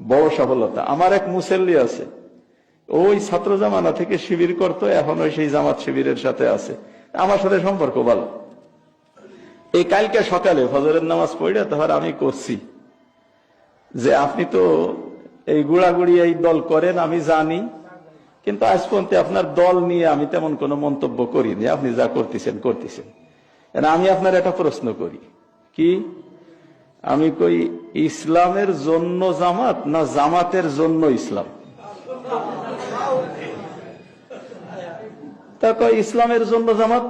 বড় সফলতা। আমার এক মুসল্লি আছে, ওই ছাত্র জামানা থেকে শিবির করতো, এখন ওই সেই জামাত শিবিরের সাথে আছে, আমার সাথে সম্পর্ক ভালো। এই কালকে সকালে ফজরের নামাজ পড়ে তারপর আমি করছি যে আপনি তো এই গুড়াগুড়ি এই দল করেন আমি জানি, কিন্তু আজ পর্যন্ত আপনার দল নিয়ে আমি তেমন কোনো মন্তব্য করিনি, আপনি যা করতেছেন করতেছেন। আমি আপনার একটা প্রশ্ন করি, কি? আমি কই ইসলামের জন্য জামাত না জামাতের জন্য ইসলাম? তা কয় ইসলামের জন্য জামাত।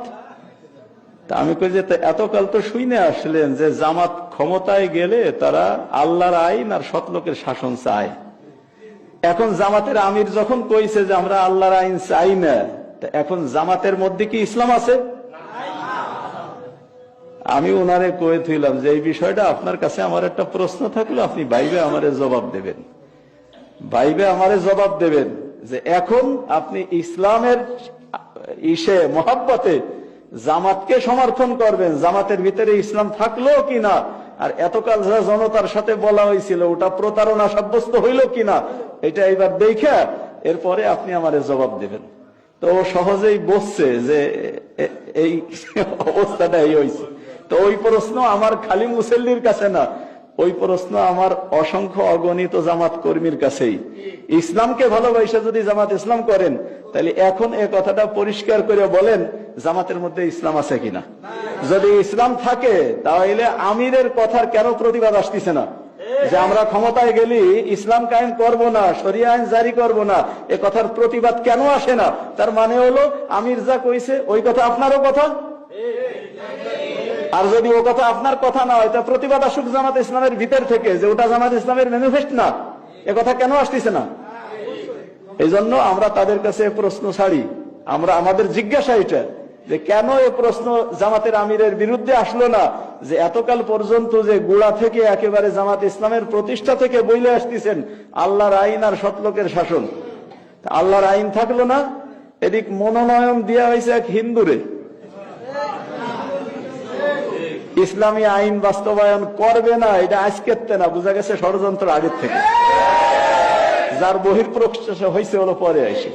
তা আমি কই যে এতকাল তো শুনে আসলেন যে জামাত ক্ষমতায় গেলে তারা আল্লাহর আইন আর সৎলোকের শাসন চায়। এখন জামাতের আমির যখন কইছে যে আমরা আল্লাহর আইন চাই না, এখন জামাতের মধ্যে কি ইসলাম আছে? আমি ওনারে কয়ে থইলাম যে এই বিষয়টা আপনার কাছে আমার একটা প্রশ্ন থাকলো, আপনি ভাইবে আমারে জবাব দেবেন, ভাইবে আমারে জবাব দেবেন যে এখন আপনি ইসলামের মহাব্বতে জামাতকে সমর্থন করবেন, জামাতের ভিতরে ইসলাম থাকলো কিনা, আর এতকাল যা জনতার সাথে বলা হয়েছিল ওটা প্রতারণা সাব্যস্ত হইল কিনা, এটা এবার দেখে এরপরে আপনি আমারে জবাব দেবেন। তো সহজেই বসছে যে এই অবস্থাটা এই হয়েছে। তো ওই প্রশ্ন আমার খালি মুসল্লির কাছে না, ওই প্রশ্ন আমার অসংখ্য অগণিত জামাত কর্মীর কাছেই। ইসলামকে ভালোবাসা যদি জামাত ইসলাম করেন, তাহলে এখন এ কথাটা পরিষ্কার করে বলেন জামাতের মধ্যে ইসলাম আছে কিনা। যদি ইসলাম থাকে তাহলে আমিরের কথার কেন প্রতিবাদ আসতেছে না যে আমরা ক্ষমতায় গেলি ইসলাম কায়েম করব না, শরিয়া আইন জারি করব না, এ কথার প্রতিবাদ কেন আসে না? তার মানে হলো আমির যা কইছে ওই কথা আপনারও কথা, আর যদি ও কথা আপনার কথা না হয় তা প্রতিবাদ আসুক জামাত ইসলামের ভিতর থেকে যে ওটা জামাত ইসলামের ম্যানিফেস্ট না, এ কথা কেন আসতেছে না? এই জন্য আমরা তাদের কাছে প্রশ্ন ছাড়ি, আমরা আমাদের জিজ্ঞাসা এটা যে কেন এ প্রশ্ন জামাতের আমিরের বিরুদ্ধে আসলো না, যে এতকাল পর্যন্ত যে গোড়া থেকে একেবারে জামাত ইসলামের প্রতিষ্ঠা থেকে বইলে আসতেছেন আল্লাহর আইন আর সৎলোকের শাসন, আল্লাহর আইন থাকলো না, এদিক মনোনয়ন দেওয়া হয়েছে এক হিন্দুরে, ইসলামী আইন বাস্তবায়ন করবে না, এটা আজকের না, বোঝা গেছে ষড়যন্ত্র আগের থেকে, যার বহিঃপ্রকাশ হয়েছে হলো পরে এসে।